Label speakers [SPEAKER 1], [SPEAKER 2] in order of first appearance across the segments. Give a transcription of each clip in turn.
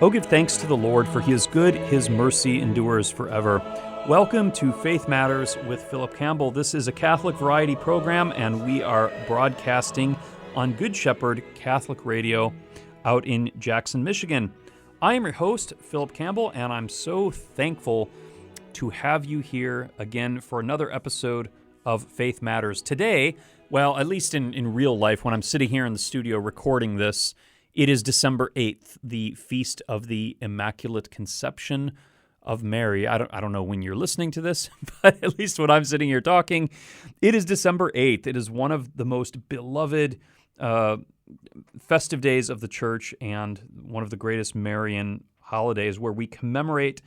[SPEAKER 1] Oh, give thanks to the Lord, for he is good, his mercy endures forever. Welcome to Faith Matters with Phillip Campbell. This is a Catholic variety program, and we are broadcasting on Good Shepherd Catholic Radio out in Jackson, Michigan. I am your host, Phillip Campbell, and I'm so thankful to have you here again for another episode of Faith Matters. Today, well, at least in real life, when I'm sitting here in the studio recording this, it is December 8th, the Feast of the Immaculate Conception of Mary. I don't know when you're listening to this, but at least when I'm sitting here talking, it is December 8th. It is one of the most beloved festive days of the Church and one of the greatest Marian holidays, where we commemorate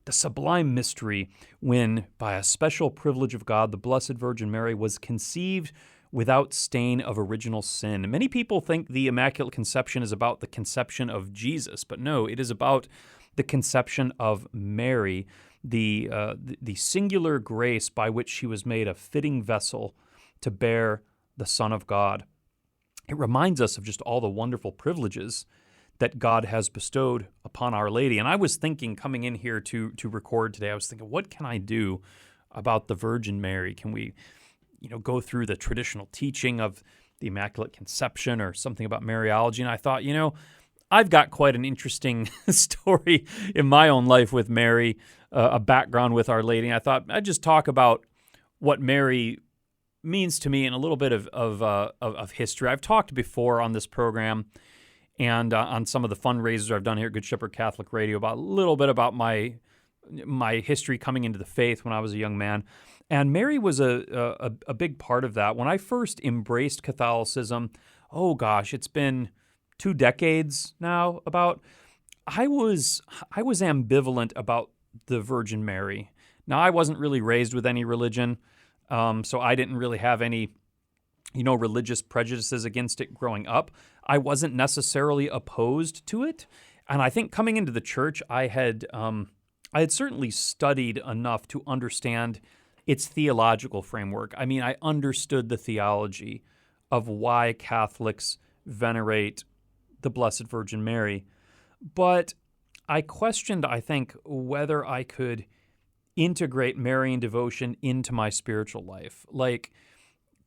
[SPEAKER 1] the sublime mystery when, by a special privilege of God, the Blessed Virgin Mary was conceived without stain of original sin. Many people think the Immaculate Conception is about the conception of Jesus, but no, it is about the conception of Mary, the singular grace by which she was made a fitting vessel to bear the Son of God. It reminds us of just all the wonderful privileges that God has bestowed upon Our Lady. And I was thinking, coming in here to record today, I was thinking, what can I do about the Virgin Mary? Can we go through the traditional teaching of the Immaculate Conception or something about Mariology? And I thought, I've got quite an interesting story in my own life with Mary, a background with Our Lady. And I thought I'd just talk about what Mary means to me and a little bit of history. I've talked before on this program and on some of the fundraisers I've done here at Good Shepherd Catholic Radio about a little bit about my history coming into the faith when I was a young man. And Mary was a big part of that. When I first embraced Catholicism, oh gosh, it's been 2 decades now I was ambivalent about the Virgin Mary. Now, I wasn't really raised with any religion, so I didn't really have any religious prejudices against it growing up. I wasn't necessarily opposed to it. And I think coming into the church, I had certainly studied enough to understand its theological framework. I mean, I understood the theology of why Catholics venerate the Blessed Virgin Mary. But I questioned, I think, whether I could integrate Marian devotion into my spiritual life. Like,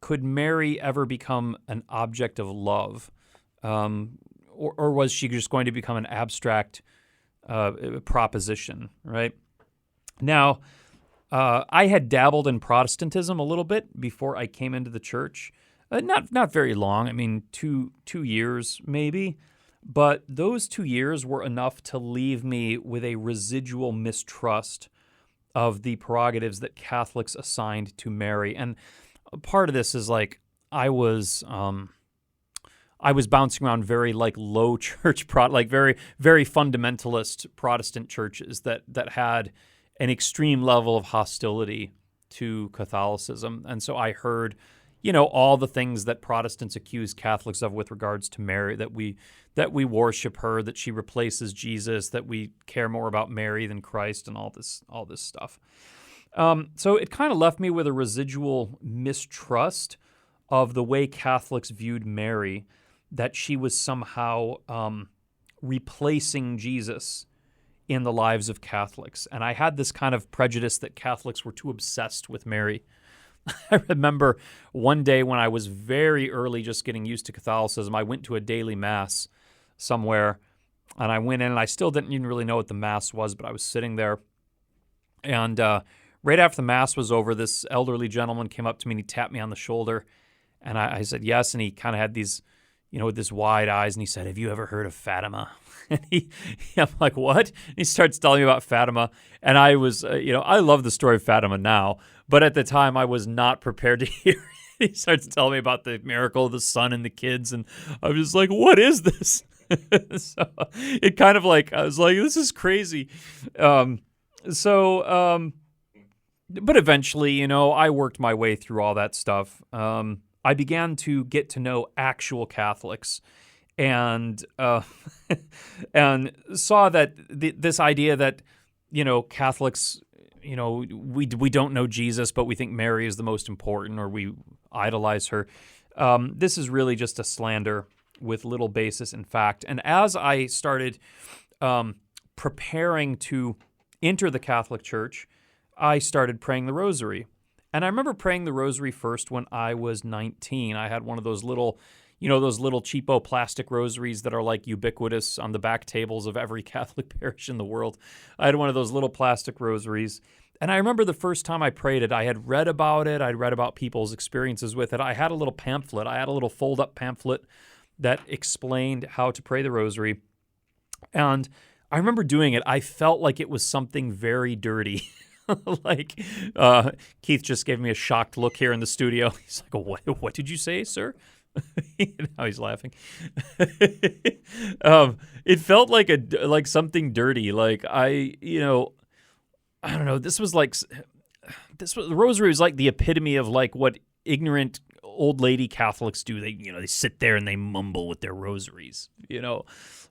[SPEAKER 1] could Mary ever become an object of love? Or was she just going to become an abstract proposition, right? Now, I had dabbled in Protestantism a little bit before I came into the church. Not very long. I mean, two years maybe. But those 2 years were enough to leave me with a residual mistrust of the prerogatives that Catholics assigned to Mary. And part of this is like I was bouncing around very low church, very very fundamentalist Protestant churches that had an extreme level of hostility to Catholicism. And so I heard, all the things that Protestants accuse Catholics of with regards to Mary, that we worship her, that she replaces Jesus, that we care more about Mary than Christ, and all this stuff. So it kind of left me with a residual mistrust of the way Catholics viewed Mary, that she was somehow replacing Jesus in the lives of Catholics. And I had this kind of prejudice that Catholics were too obsessed with Mary. I remember one day when I was very early just getting used to Catholicism, I went to a daily Mass somewhere, and I went in, and I still didn't even really know what the Mass was, but I was sitting there, and right after the Mass was over, this elderly gentleman came up to me, and he tapped me on the shoulder, and I said yes, and he kind of had these, with these wide eyes, and he said, "Have you ever heard of Fatima?" And I'm like, "What?" And he starts telling me about Fatima, and I was, I love the story of Fatima now, but at the time I was not prepared to hear it. He starts telling me about the miracle of the son and the kids, and I was just like, "What is this?" So it kind of I was like, "This is crazy." But eventually, I worked my way through all that stuff. I began to get to know actual Catholics, and and saw that this idea that Catholics, we don't know Jesus, but we think Mary is the most important, or we idolize her. This is really just a slander with little basis in fact. And as I started preparing to enter the Catholic Church, I started praying the rosary. And I remember praying the rosary first when I was 19. I had one of those little, those little cheapo plastic rosaries that are like ubiquitous on the back tables of every Catholic parish in the world. I had one of those little plastic rosaries. And I remember the first time I prayed it, I had read about it. I'd read about people's experiences with it. I had a little pamphlet. I had a little fold-up pamphlet that explained how to pray the rosary. And I remember doing it. I felt like it was something very dirty. Like Keith just gave me a shocked look here in the studio. He's like, what did you say, sir? Now he's laughing. It felt like something dirty. Like I don't know. The rosary was like the epitome of like what ignorant old lady Catholics do. They sit there and they mumble with their rosaries,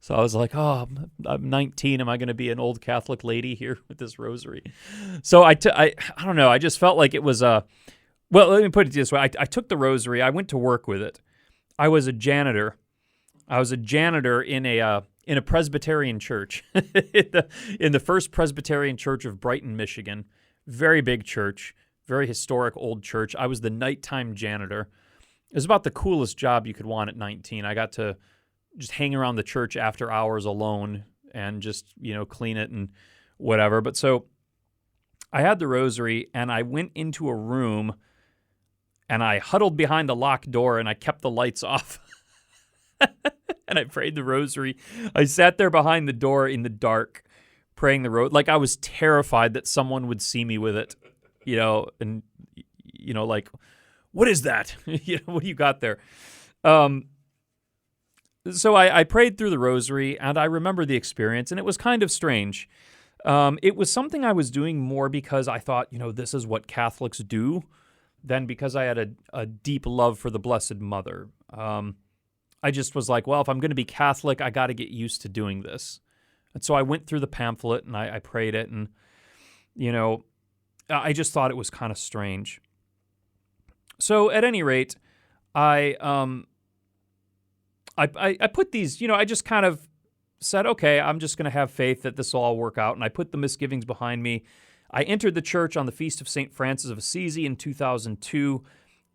[SPEAKER 1] So I was like, oh, I'm 19. Am I going to be an old Catholic lady here with this rosary? So I don't know. I just felt like it was well, let me put it this way. I took the rosary. I went to work with it. I was a janitor. In a Presbyterian church, in the First Presbyterian Church of Brighton, Michigan. Very big church, very historic old church. I was the nighttime janitor. It was about the coolest job you could want at 19. I got to just hang around the church after hours alone and just, clean it and whatever. But so I had the rosary and I went into a room and I huddled behind a locked door and I kept the lights off. And I prayed the rosary. I sat there behind the door in the dark praying the rosary. Like I was terrified that someone would see me with it, and, like, what is that? What do you got there? So I prayed through the rosary and I remember the experience and it was kind of strange. It was something I was doing more because I thought, this is what Catholics do than because I had a deep love for the Blessed Mother. I just was like, well, if I'm going to be Catholic, I got to get used to doing this. And so I went through the pamphlet and I prayed it. And, I just thought it was kind of strange. So at any rate, I put these, I just kind of said, okay, I'm just going to have faith that this will all work out. And I put the misgivings behind me. I entered the church on the Feast of St. Francis of Assisi in 2002,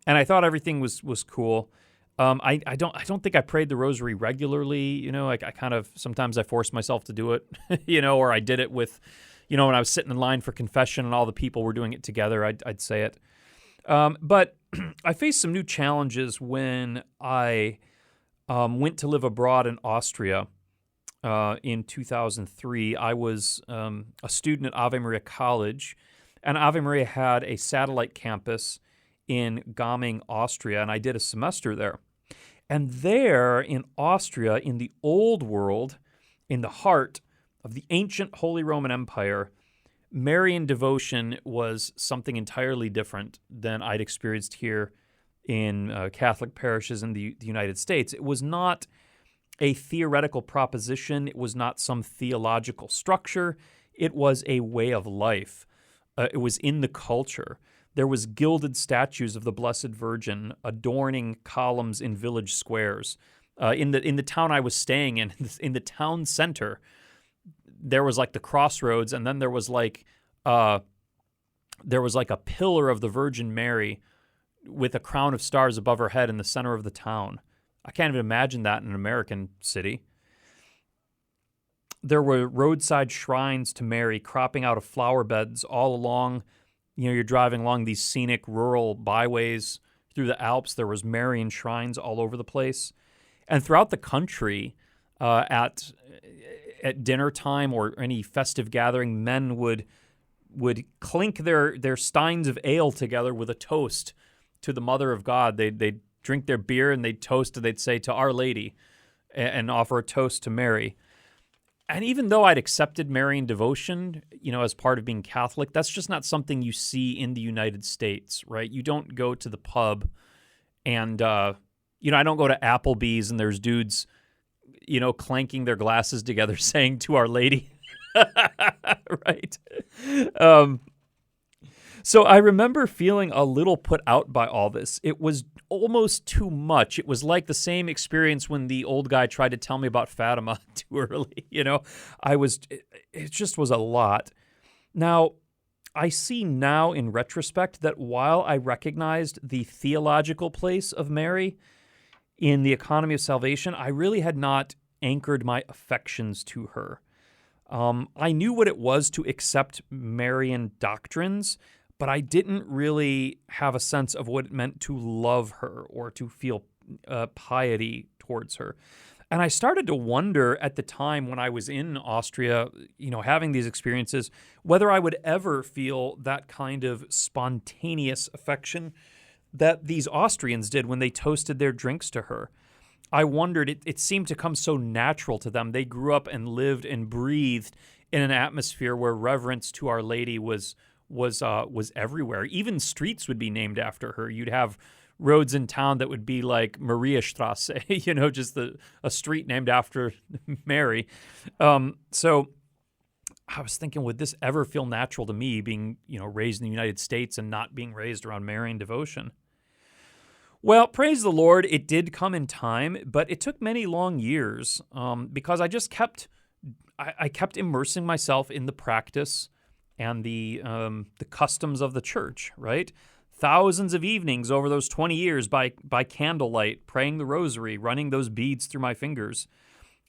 [SPEAKER 1] and I thought everything was cool. I don't think I prayed the rosary regularly. I kind of, sometimes I forced myself to do it, or I did it with, when I was sitting in line for confession and all the people were doing it together, I'd say it. But I faced some new challenges when I went to live abroad in Austria in 2003. I was a student at Ave Maria College, and Ave Maria had a satellite campus in Gaming, Austria, and I did a semester there. And there in Austria, in the old world, in the heart of the ancient Holy Roman Empire, Marian devotion was something entirely different than I'd experienced here in Catholic parishes in the United States. It was not a theoretical proposition. It was not some theological structure. It was a way of life. It was in the culture. There was gilded statues of the Blessed Virgin adorning columns in village squares. In the town I was staying in the town center, there was like the crossroads, and then there was like a pillar of the Virgin Mary with a crown of stars above her head in the center of the town. I can't even imagine that in an American city. There were roadside shrines to Mary cropping out of flower beds all along. You're driving along these scenic rural byways through the Alps. There was Marian shrines all over the place. And throughout the country, at dinner time or any festive gathering, men would clink their steins of ale together with a toast to the Mother of God. They'd drink their beer and they'd toast and they'd say to Our Lady and offer a toast to Mary. And even though I'd accepted Marian devotion, as part of being Catholic, that's just not something you see in the United States, right? You don't go to the pub and, I don't go to Applebee's and there's dudes, clanking their glasses together saying to Our Lady, right? So I remember feeling a little put out by all this. It was almost too much. It was like the same experience when the old guy tried to tell me about Fatima too early. It just was a lot. Now, I see now in retrospect that while I recognized the theological place of Mary in the economy of salvation, I really had not anchored my affections to her. I knew what it was to accept Marian doctrines, but I didn't really have a sense of what it meant to love her or to feel piety towards her. And I started to wonder at the time when I was in Austria, having these experiences, whether I would ever feel that kind of spontaneous affection that these Austrians did when they toasted their drinks to her. I wondered, it seemed to come so natural to them. They grew up and lived and breathed in an atmosphere where reverence to Our Lady was everywhere. Even streets would be named after her. You'd have roads in town that would be like Mariastrasse, just a street named after Mary. So I was thinking, would this ever feel natural to me, being raised in the United States and not being raised around Marian devotion? Well, praise the Lord, it did come in time, but it took many long years because I just kept immersing myself in the practice and the customs of the church, right? Thousands of evenings over those 20 years by candlelight, praying the rosary, running those beads through my fingers.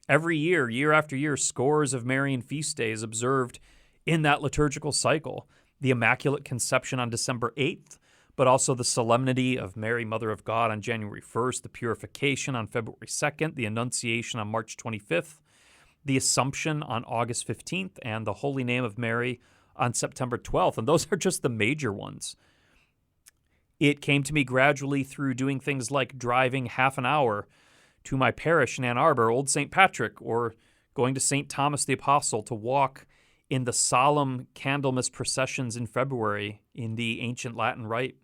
[SPEAKER 1] Every year, year after year, scores of Marian feast days observed in that liturgical cycle. The Immaculate Conception on December 8th, but also the Solemnity of Mary, Mother of God on January 1st, the Purification on February 2nd, the Annunciation on March 25th, the Assumption on August 15th, and the Holy Name of Mary on September 12th. And those are just the major ones. It came to me gradually through doing things like driving half an hour to my parish in Ann Arbor, Old St. Patrick, or going to St. Thomas the Apostle to walk in the solemn Candlemas processions in February in the ancient Latin rite,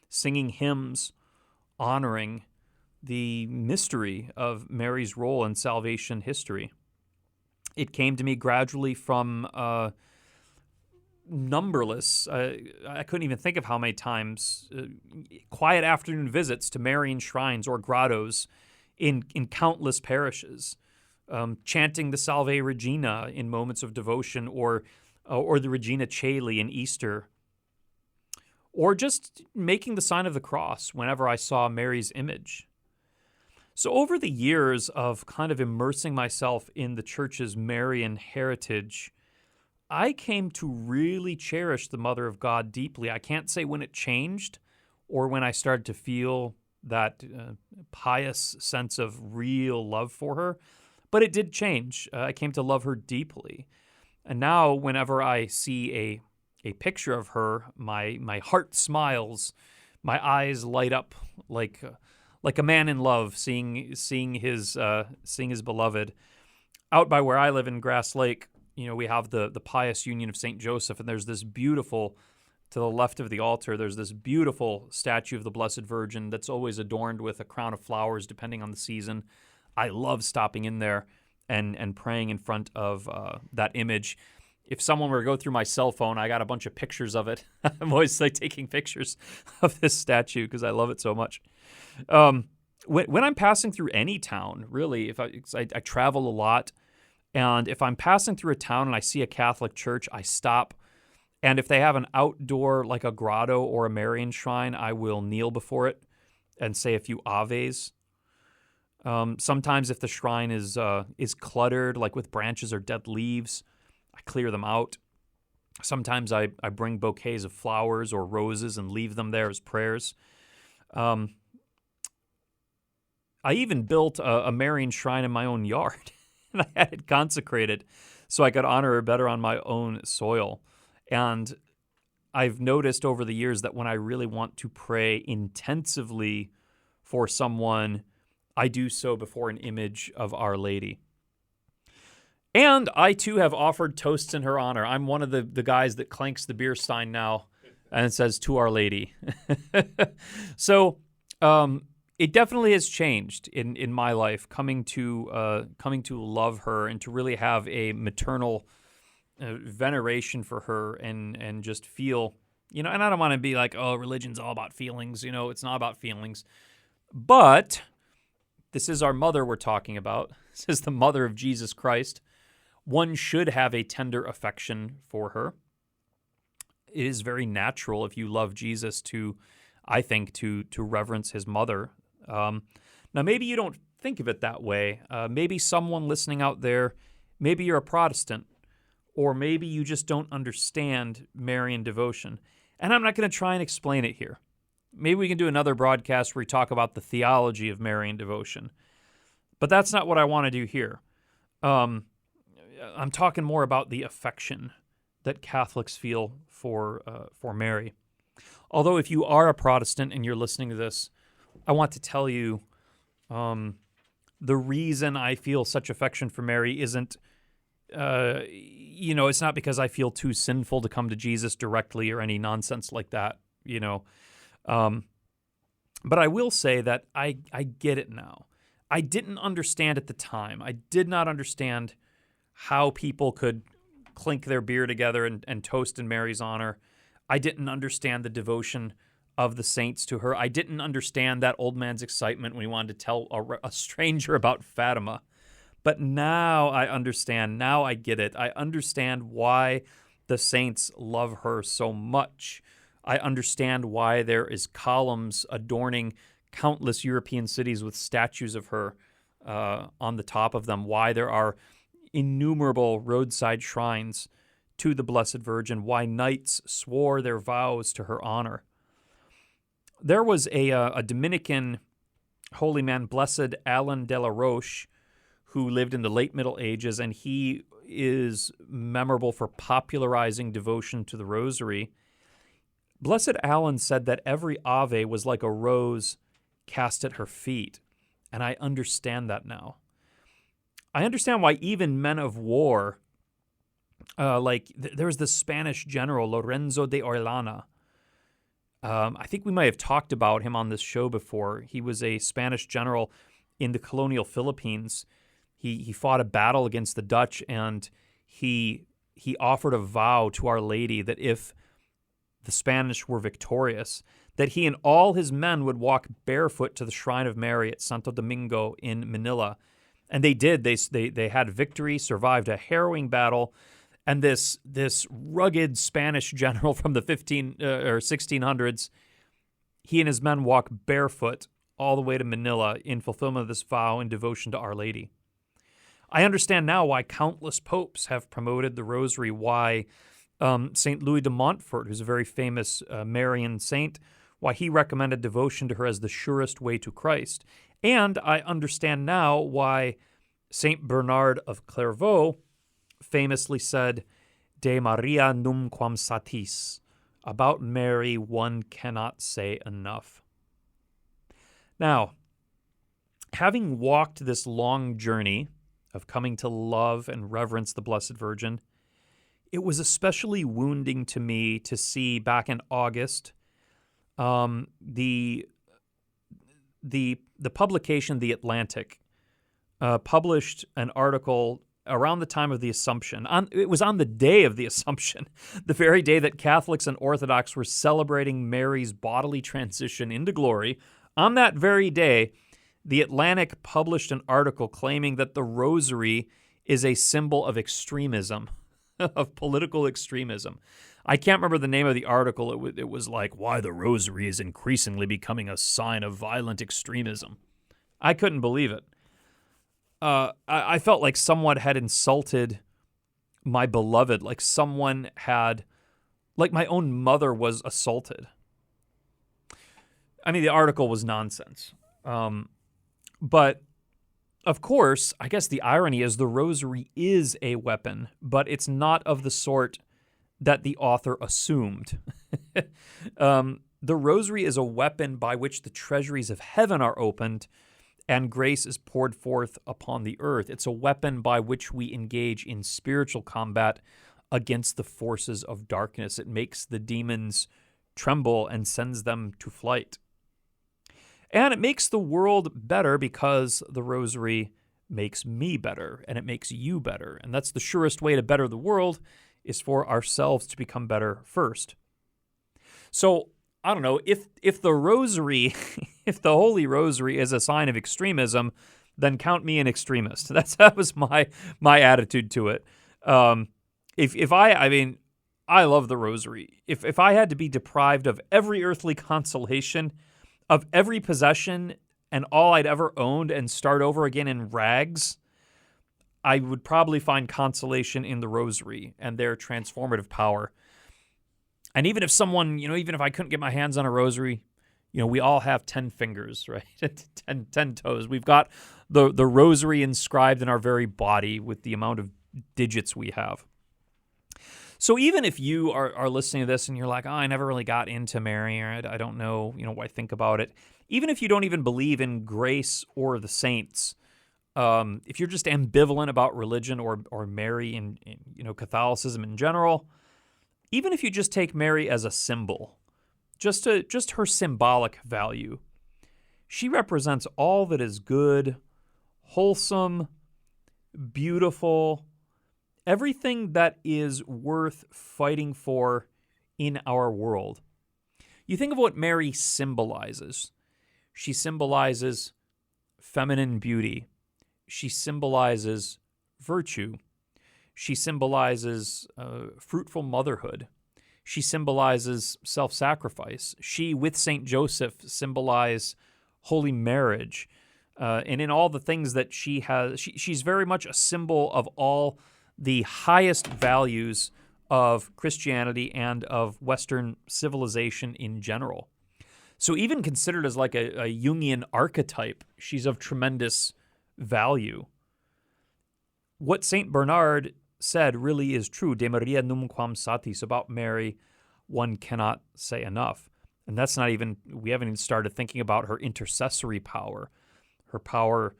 [SPEAKER 1] singing hymns honoring the mystery of Mary's role in salvation history. It came to me gradually from numberless, I couldn't even think of how many times, quiet afternoon visits to Marian shrines or grottos in countless parishes, chanting the Salve Regina in moments of devotion or the Regina Caeli in Easter, or just making the sign of the cross whenever I saw Mary's image. So over the years of kind of immersing myself in the church's Marian heritage, I came to really cherish the Mother of God deeply. I can't say when it changed or when I started to feel that pious sense of real love for her, but it did change. I came to love her deeply. And now whenever I see a picture of her, my heart smiles, my eyes light up like a man in love seeing his beloved. Out by where I live in Grass Lake, we have the Pious Union of St. Joseph, and there's this beautiful, to the left of the altar, there's this beautiful statue of the Blessed Virgin that's always adorned with a crown of flowers depending on the season. I love stopping in there and praying in front of that image. If someone were to go through my cell phone, I got a bunch of pictures of it. I'm always taking pictures of this statue because I love it so much. When I'm passing through any town, really, if I travel a lot, and if I'm passing through a town and I see a Catholic church, I stop. And if they have an outdoor, like a grotto or a Marian shrine, I will kneel before it and say a few Aves. Sometimes if the shrine is cluttered, like with branches or dead leaves, I clear them out. Sometimes I bring bouquets of flowers or roses and leave them there as prayers. I even built a Marian shrine in my own yard, and I had it consecrated so I could honor her better on my own soil. And I've noticed over the years that when I really want to pray intensively for someone, I do so before an image of Our Lady. And I, too, have offered toasts in her honor. I'm one of the guys that clanks the beer stein now, and it says, "To Our Lady." So it definitely has changed in my life, coming to love her and to really have a maternal veneration for her and just feel And I don't want to be like, oh, religion's all about feelings. It's not about feelings. But this is our mother we're talking about. This is the mother of Jesus Christ. One should have a tender affection for her. It is very natural if you love Jesus I think, to reverence his mother. Now, maybe you don't think of it that way. Maybe someone listening out there, maybe you're a Protestant, or maybe you just don't understand Marian devotion. And I'm not going to try and explain it here. Maybe we can do another broadcast where we talk about the theology of Marian devotion. But that's not what I want to do here. I'm talking more about the affection that Catholics feel for Mary. Although if you are a Protestant and you're listening to this, I want to tell you the reason I feel such affection for Mary isn't, it's not because I feel too sinful to come to Jesus directly or any nonsense like that, But I will say that I get it now. I didn't understand at the time. I did not understand how people could clink their beer together and toast in Mary's honor. I didn't understand the devotion of the saints to her. I didn't understand that old man's excitement when he wanted to tell a stranger about Fatima. But now I understand. Now I get it. I understand why the saints love her so much. I understand why there is columns adorning countless European cities with statues of her on the top of them, why there are innumerable roadside shrines to the Blessed Virgin, why knights swore their vows to her honor. There was a Dominican holy man, Blessed Alan de la Roche, who lived in the late Middle Ages, and he is memorable for popularizing devotion to the Rosary. Blessed Alan said that every Ave was like a rose cast at her feet, and I understand that now. I understand why even men of war, there's this Spanish general, Lorenzo de Orellana. I think we might have talked about him on this show before. He was a Spanish general in the colonial Philippines. He fought a battle against the Dutch, and he offered a vow to Our Lady that if the Spanish were victorious, that he and all his men would walk barefoot to the Shrine of Mary at Santo Domingo in Manila. And they did. They had victory, survived a harrowing battle, and this rugged Spanish general from the 1600s, he and his men walk barefoot all the way to Manila in fulfillment of this vow in devotion to Our Lady. I understand now why countless popes have promoted the Rosary, why St. Louis de Montfort, who's a very famous Marian saint, why he recommended devotion to her as the surest way to Christ. And I understand now why St. Bernard of Clairvaux famously said, De Maria numquam satis. About Mary, one cannot say enough. Now, having walked this long journey of coming to love and reverence the Blessed Virgin, it was especially wounding to me to see back in August the publication, The Atlantic, published an article around the time of the Assumption. It was on the day of the Assumption, the very day that Catholics and Orthodox were celebrating Mary's bodily transition into glory. On that very day, The Atlantic published an article claiming that the Rosary is a symbol of extremism, of political extremism. I can't remember the name of the article. It was like, why the Rosary is increasingly becoming a sign of violent extremism. I couldn't believe it. I felt like someone had insulted my beloved, like someone had, like my own mother was assaulted. I mean, the article was nonsense. But, of course, I guess the irony is the Rosary is a weapon, but it's not of the sort that the author assumed. The Rosary is a weapon by which the treasuries of heaven are opened and grace is poured forth upon the earth. It's a weapon by which we engage in spiritual combat against the forces of darkness. It makes the demons tremble and sends them to flight. And it makes the world better because the Rosary makes me better and it makes you better. And that's the surest way to better the world, is for ourselves to become better first. So I don't know if the rosary, if the Holy Rosary is a sign of extremism, then count me an extremist. That was my attitude to it. I mean, I love the Rosary. If I had to be deprived of every earthly consolation, of every possession, and all I'd ever owned, and start over again in rags, I would probably find consolation in the Rosary and their transformative power. And even if someone, even if I couldn't get my hands on a rosary, we all have 10 fingers, right? 10 toes. We've got the rosary inscribed in our very body with the amount of digits we have. So even if you are listening to this and you're like, I never really got into Mary, or I don't know, what I think about it. Even if you don't even believe in grace or the saints, if you're just ambivalent about religion or Mary and Catholicism in general, even if you just take Mary as a symbol, just her symbolic value, she represents all that is good, wholesome, beautiful, everything that is worth fighting for in our world. You think of what Mary symbolizes. She symbolizes feminine beauty. She symbolizes virtue. She symbolizes fruitful motherhood. She symbolizes self-sacrifice. She, with St. Joseph, symbolize holy marriage. And in all the things that she has, she's very much a symbol of all the highest values of Christianity and of Western civilization in general. So even considered as like a Jungian archetype, she's of tremendous value. What St. Bernard said really is true. De Maria numquam satis, about Mary, one cannot say enough. And that's not even, we haven't even started thinking about her intercessory power, her power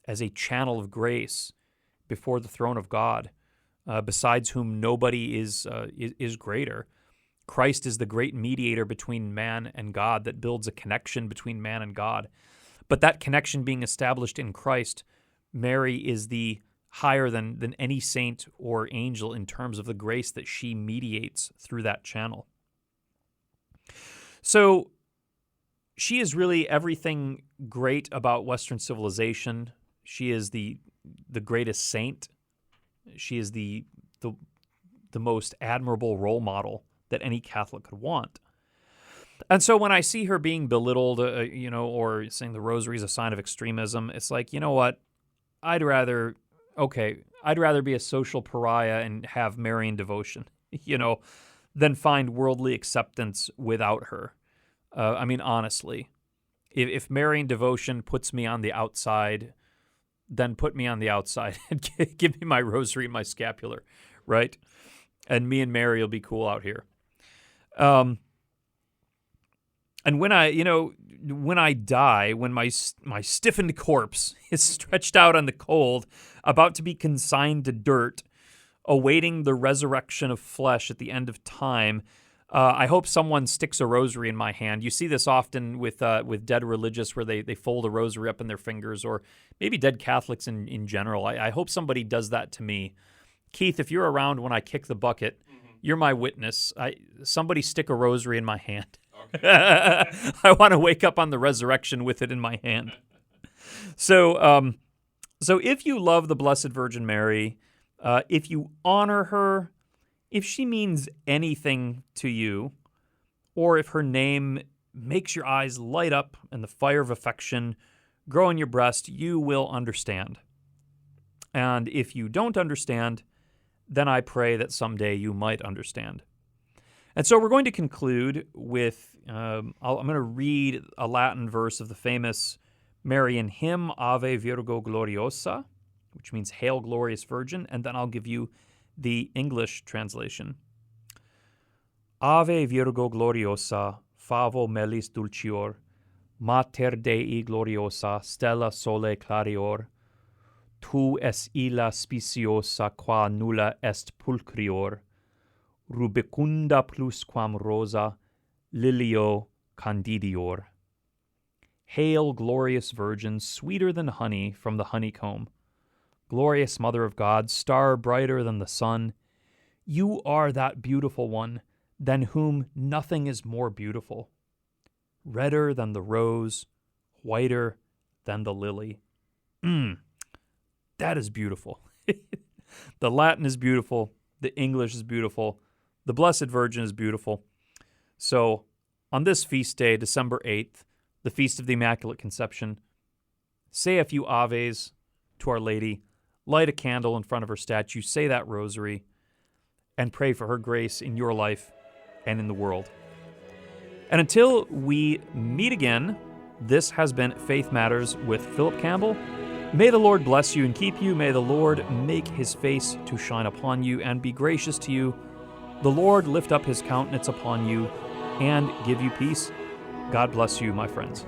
[SPEAKER 1] as a channel of grace before the throne of God, besides whom nobody is greater. Christ is the great mediator between man and God that builds a connection between man and God. But that connection being established in Christ, Mary is the higher than any saint or angel in terms of the grace that she mediates through that channel. So she is really everything great about Western civilization. She is the greatest saint. She is the most admirable role model that any Catholic could want. And so when I see her being belittled, or saying the rosary is a sign of extremism, it's like, you know what? I'd rather be a social pariah and have Marian devotion, than find worldly acceptance without her. Honestly, if Marian devotion puts me on the outside, then put me on the outside and give me my rosary and my scapular, right? And me and Mary will be cool out here. And when I die, when my stiffened corpse is stretched out on the cold, about to be consigned to dirt, awaiting the resurrection of flesh at the end of time, I hope someone sticks a rosary in my hand. You see this often with dead religious, where they fold a rosary up in their fingers, or maybe dead Catholics in general. I hope somebody does that to me. Keith, if you're around when I kick the bucket, you're my witness. Somebody stick a rosary in my hand. Okay. I want to wake up on the resurrection with it in my hand. So if you love the Blessed Virgin Mary, if you honor her, if she means anything to you, or if her name makes your eyes light up and the fire of affection grow in your breast, you will understand. And if you don't understand, then I pray that someday you might understand. And so we're going to conclude with, I'm going to read a Latin verse of the famous Marian hymn, Ave Virgo Gloriosa, which means Hail Glorious Virgin, and then I'll give you the English translation. Ave Virgo Gloriosa, favo melis dulcior, mater Dei gloriosa, stella sole clarior, tu es illa speciosa qua nulla est pulchrior, rubicunda plusquam rosa, lilio candidior. Hail, glorious Virgin, sweeter than honey from the honeycomb. Glorious Mother of God, star brighter than the sun, you are that beautiful one, than whom nothing is more beautiful, redder than the rose, whiter than the lily. That is beautiful. The Latin is beautiful. The English is beautiful. The Blessed Virgin is beautiful. So on this feast day, December 8th, the Feast of the Immaculate Conception, say a few Aves to Our Lady, light a candle in front of her statue, say that rosary, and pray for her grace in your life and in the world. And until we meet again, this has been Faith Matters with Phillip Campbell. May the Lord bless you and keep you. May the Lord make his face to shine upon you and be gracious to you. The Lord lift up his countenance upon you and give you peace. God bless you, my friends.